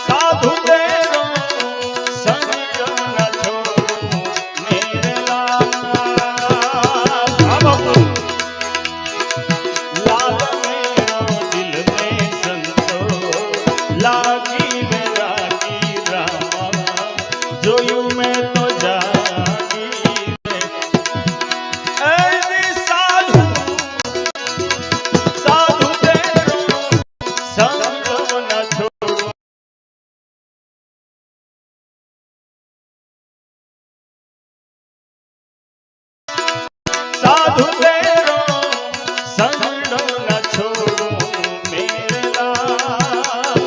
साधु तेरो संग न छोड़ूं मेरे लाल। लाल मेरो दिल में संतो लागी वैरागी रामा जोयूं मैं तो जागी रे। साधु साधु तेरो संग न छोड़ूं। साधु तेरो संग न छोड़ूं मेरे लाल।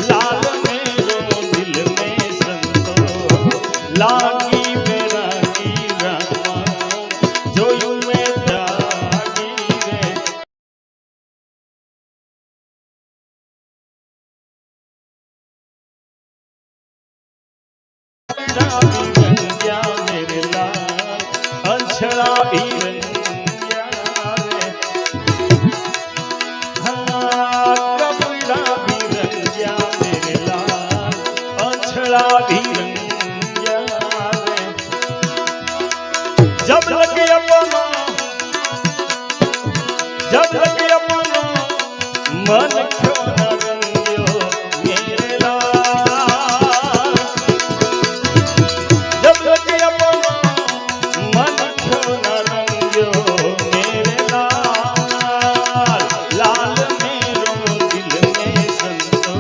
लाल मेरो दिल में संतो लागी वैरागी रामा जोयूं मैं जागी रे। रंग्या मेरे लाल अंछड़ा भी रंग्या रे। कपड़ा भी रंग्या मेरे लाल अंछड़ा भी रंग्या रे। जब लगे अपना मन क्यों न रंग्यो मेरे लाल। जब लगे अपना मन क्यों न रंग्यो मेरे लाल। लाल मेरो दिल में संतो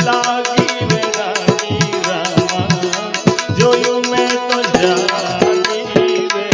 लागी वैरागी रामा जोयूं मैं तो जागी रे।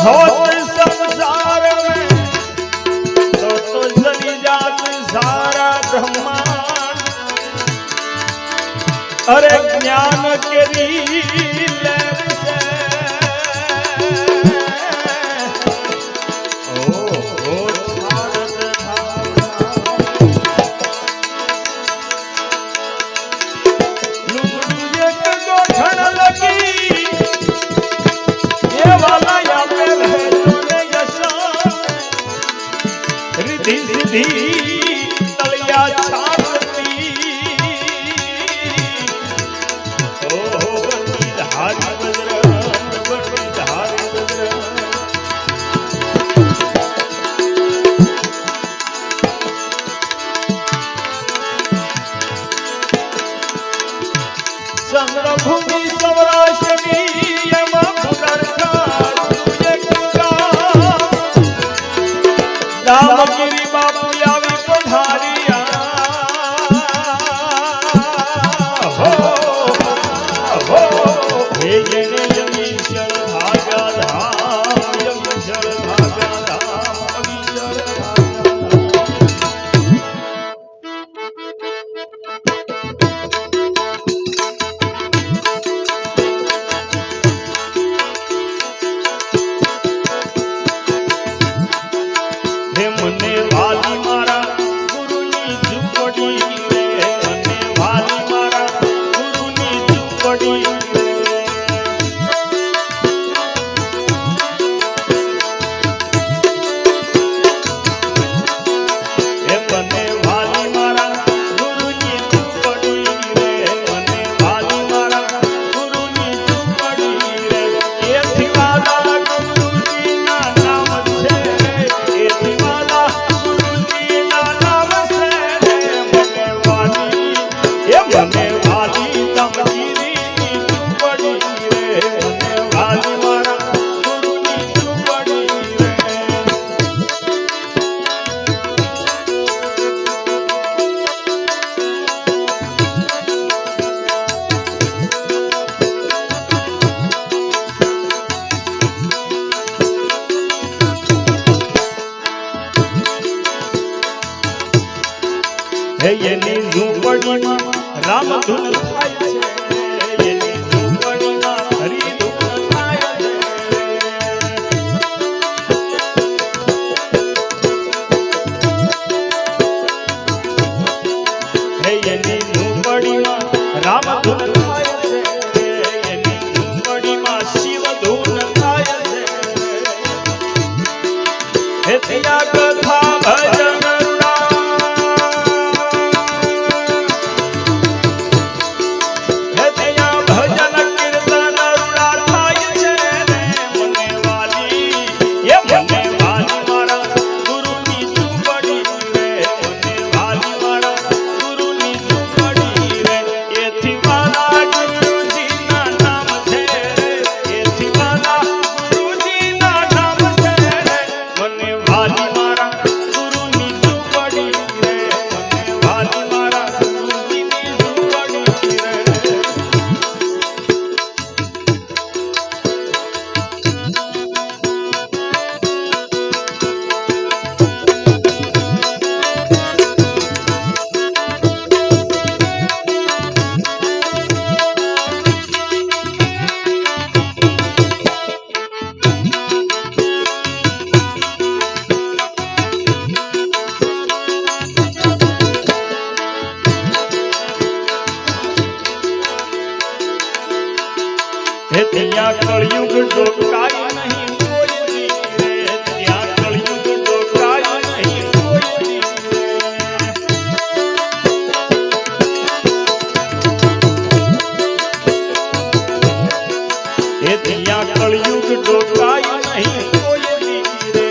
होत संसार में तो जली जात सारा ब्रह्मांड। अरे ज्ञान केरी लहर से रिद्धि सिद्धि तलिया छाती ओ धारी धारी चंद्रभूमि सौराष्ट्री रामगिरी बाबू आवी पधारिया हो हो हे जने जमीशर भागा धाम जमीशर भागा धाम अमीशर મને વાલી મારા ગુરુની ઝૂંપડી રે મને વાલી મારા ગુરુની ઝૂંપડી રે મને વાલી મારા ગુરુની ઝૂંપડી રે મને વાલી મારા ગુરુની ઝૂંપડી રે એથી વાલા ગુરુજીના નામ છે એથી મને વાલી તમગીરીની ઝૂંપડી રે મને વાલી મારા ગુરુની ઝૂંપડી રે હે એની ઝૂંપડીમાં રામ ધૂન થાય છે એની ઝૂંપડીમાં હરિ ધૂન થાય છે હે એની ઝૂંપડીમાં રામ ધૂન થાય છે એની ઝૂંપડીમાં શિવ ધૂન થાય છે હે ત્યાં કથા ભજન ત્યાં કળયુગ ડોકાય નહીં કોઈ દી રે ત્યાં કળયુગ ડોકાય નહીં કોઈ દી રે ત્યાં કળયુગ ડોકાય નહીં કોઈ દી રે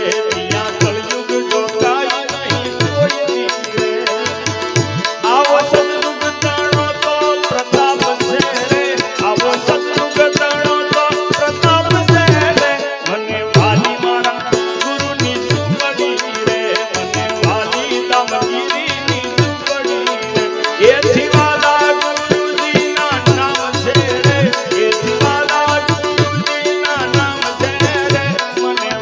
ત્યાં કળયુગ ડોકાય નહીં કોઈ દી રે આવો સતયુગ તાણો તો પ્રતાપ છે રે આવો સતયુગ તાણો મને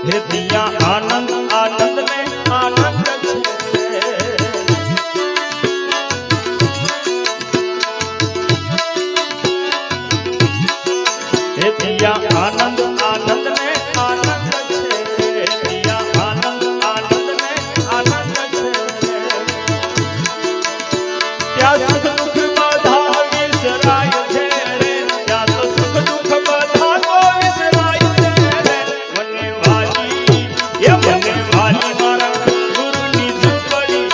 હે દિયા આનંદ આનંદ ને આનંદ છે હે દિયા આનંદ આનંદ ને આનંદ છે દિયા આનંદ આનંદ ને આનંદ છે ત્યાં સુખ દુઃખ બધા વિસરાય છે રે ત્યાં તો સુખ દુઃખ બધા તો વિસરાય છે રે મને વાલી એ મને વાલી મારા ગુરુની ઝૂંપડી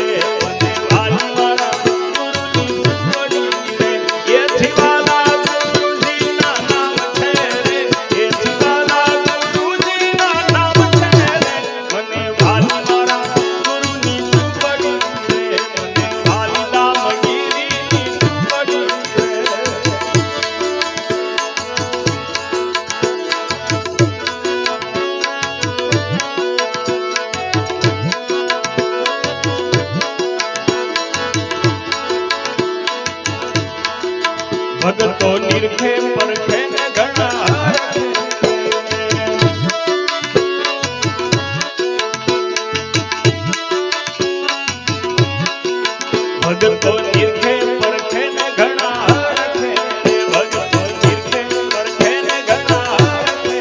રે મને વાલી મારા ગુરુની ઝૂંપડી રે એથી વાલા ગુરુજીના નામ છે રે એથી વાલા ગુરુજીના નામ છે રે મને વાલી મારા ગુરુની ઝૂંપડી રે મને વાલી દામગીરીની ઝૂંપડી રે ભગતો નિરખે પરખે ને ઘણા ભગતો નિરખે પરખે ને ઘણા રખે ભગતો નિરખે પરખે ને ઘણા રખે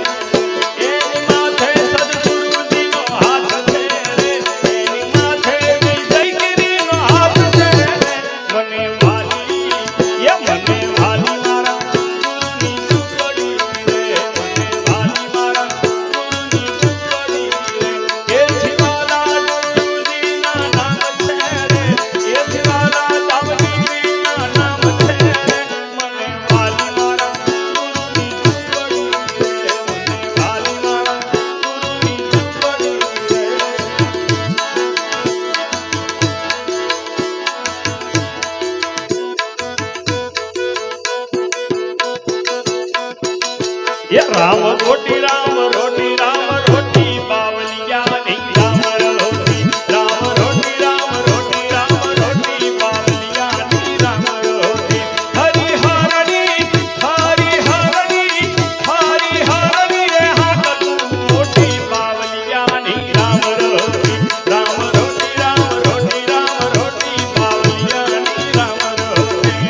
એની માથે સદગુરુજીનો હાથ છે રે એની માથે વિજયગીરીનો હાથ છે રે મને વાલી એ મને વાલી મારા ગુરુની ઝૂંપડી રે મને વાલી મારા ગુરુની ઝૂંપડી રે એથી વાલા ગુરુજીના નામ છે રે એથી વાલા દામગીરીના નામ છે રે મને વાલી મારા ગુરુની ઝૂંપડી રે મને વાલી મારા ગુરુની ઝૂંપડી રે રામ રોટી રામ રોટી રામ રોટી બાવલિયા ની રામ રોટી રામ રોટી રામ રોટી રામ રોટી બાવલિયા ની રામ રોટી હરી હરણી રે હાકલું મોટી બાવલિયા ની રામ રોટી રામ રોટી રામ રોટી રામ રોટી બાવલિયા ની રામ રોટી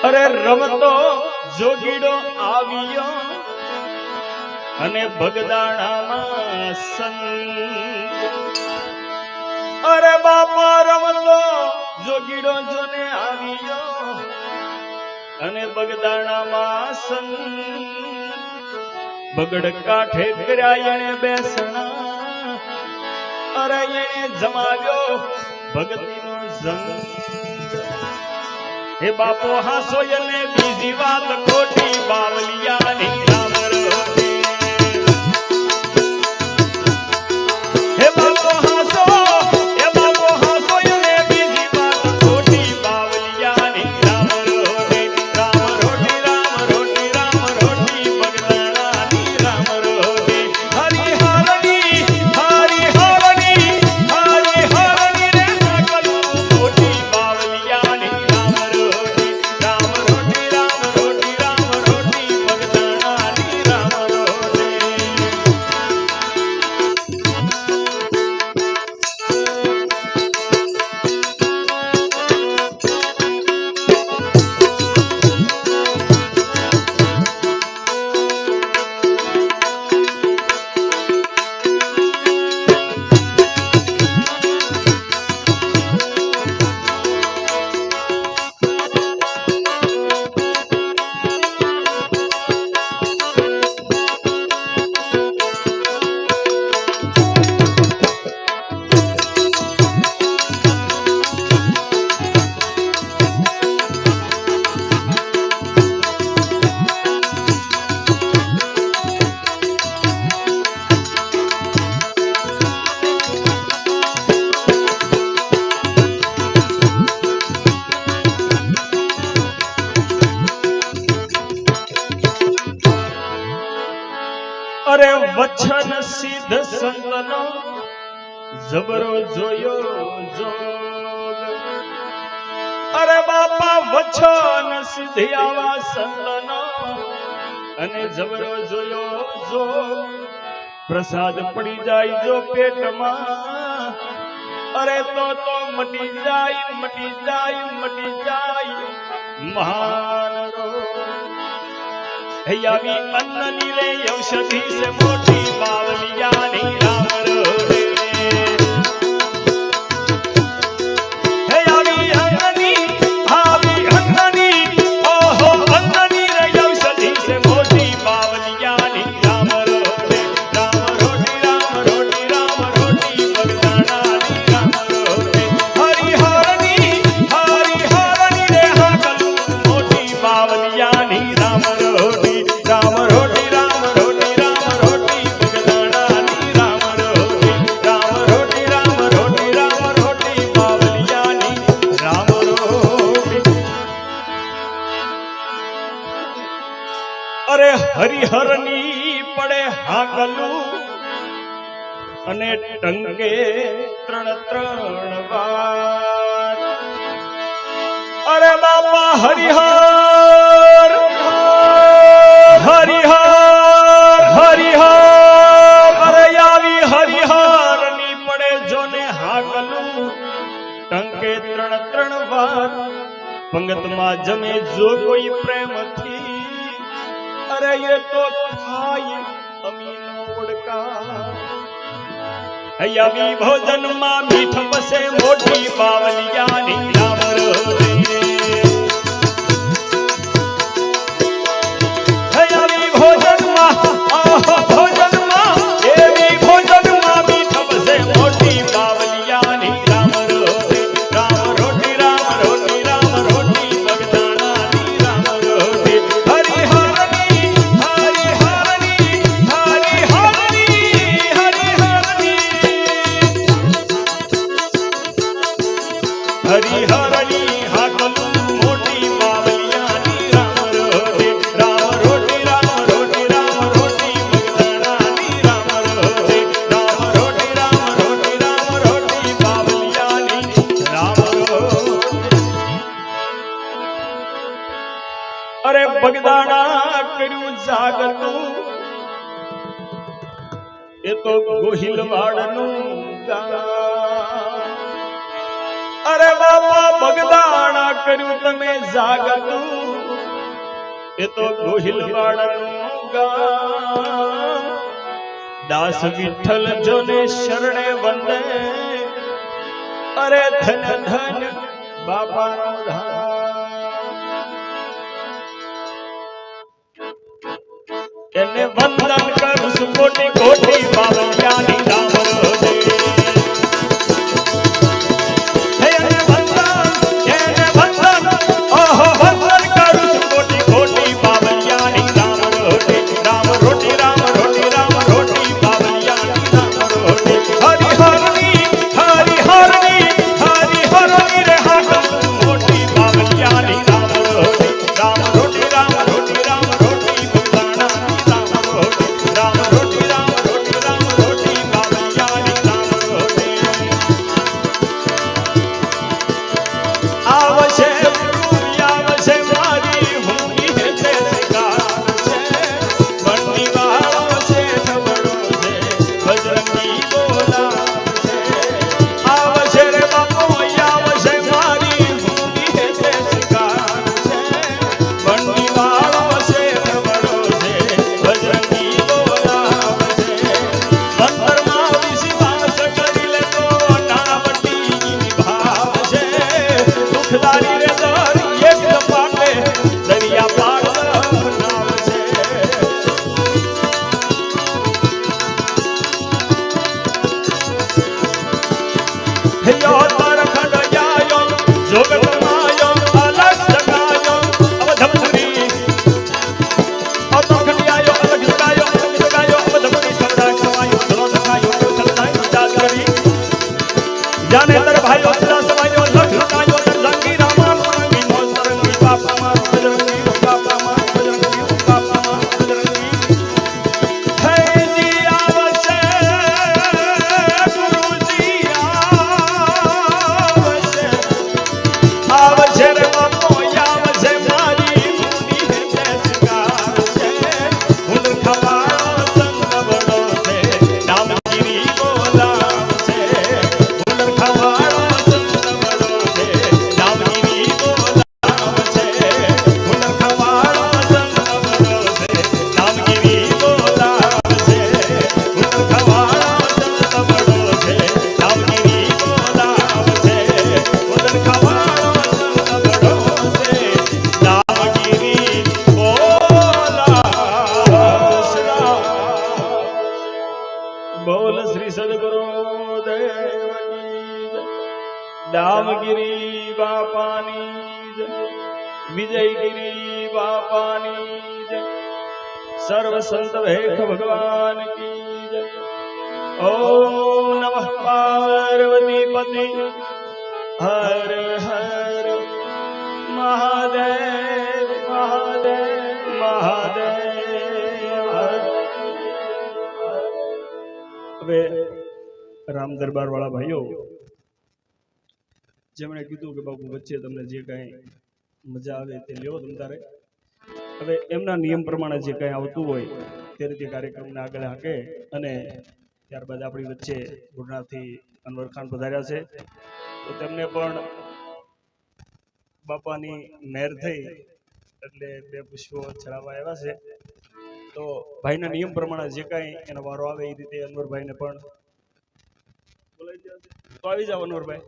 અરે રમતો જોગીડો આવ્યો અને બગદાણામાં સંત અરે બાપા રમતો જોગીડો જોને આવ્યો અને બગદાણામાં સંત બગડ કાંઠે કર્યા એણે બેસણા અરે એણે જમાવ્યો ભગતીનો જંગ હે બાપો હાસો એને બીજી વાત ખોટી બાવલિયા ની રામ રોટી હે બાપો હાસો એને બીજી વાત ખોટી બાવલિયા ની રામ રોટી રામ રોટી રામ રોટી રામ રોટી બગદાણા ની રામ રોટી હરી હરણી રે હાકલું મોટી બાવલિયા ની રામ રોટી રામ રોટી રામ રોટી રામ રોટી બગદાણા ની અરે વચન સિદ્ધ સંતનો જબરો જોયો જોગ. અરે બાપા વચન સિદ્ધ આવા સંતનો અને જબરો જોયો જોગ. પ્રસાદ પડી જાય જો પેટમાં અરે તો મટી જાય મટી જાય મટી જાય મહાન રોગ. હે આવી અન્નની રે ઔષધિ સે મોટી બાવલિયાની રામ રે. હે આવી અન્નની ઓહો અન્નની રે ઔષધિ સે મોટી બાવલિયાની રામ રે. રામ રોટી રામ રોટી બગદાણાની રામ રે. હરિહરની રે હાકલું મોટી બાવલિયાની રામ રે. રામ રોટી બગદાણાની રામ રોટી. રામ રોટી બાવલિયાની રામ રોટી. અરે હરિહરની પડે હાકલું અને ટંકે ત્રણ વાર. અરે બાપા હરિહર અરે આવી હરિહર ની પડે જોને હાકલું ટંકે ત્રણ વાર. પંગતમાં જમે જો કોઈ પ્રેમથી અરે એ તો થાય અમીનો ઓડકાર. આવી ભોજનમાં મીઠ બસે મોટી બાવલિયાની રામ રે. હરિહરની હાકલું મોટી બાવલિયાની રામ રોટી. રામ રોટી બગદાણાની રામ રોટી. રામ રોટી બાવલિયાની રામ રોટી. અરે બગદાણા કર્યું જાગતું એ તો ગોહિલવાડનું ગામ. અરે બાપા બગદાણા કર્યું તમે જાગતું એ તો ગોહિલવાડનું ગામ. દાસ વિઠ્ઠલ જોને શરણે વંદે અરે ધન ધન બાપાનો ધામ. એને વંદન કરું છું કોટી કોટી બાવલિયાની રામ રે. Hey બોલ શ્રી સદગુરુ દેવની જય. દામગીરી બાપાની જય. વિજયગીરી બાપાની જય. સર્વ સંત ભેખ ભગવાન કી જય. ઓમ નમઃ પાર્વતી પતિ હર હર મહાદેવ મહાદેવ મહાદેવ. હવે રામ દરબાર વાળા ભાઈઓ જેમણે કીધું કે બાપુ વચ્ચે તમને જે કઈ મજા આવે તે લ્યો તમ તારે. હવે એમના નિયમ પ્રમાણે જે કઈ આવતું હોય તે રીતે કાર્યક્રમને આગળ હાકે અને ત્યારબાદ આપણી વચ્ચે ગુરનાથી અનવર ખાન પધાર્યા છે તો તેમને પણ બાપાની મહેર થઈ એટલે 2 પુષ્પો ચડાવવા આવ્યા છે. તો ભાઈના નિયમ પ્રમાણે જે કાંઈ એનો વારો આવે એ રીતે અનવરભાઈને પણ બોલાવી દે તો આવી જાવ અનવરભાઈ.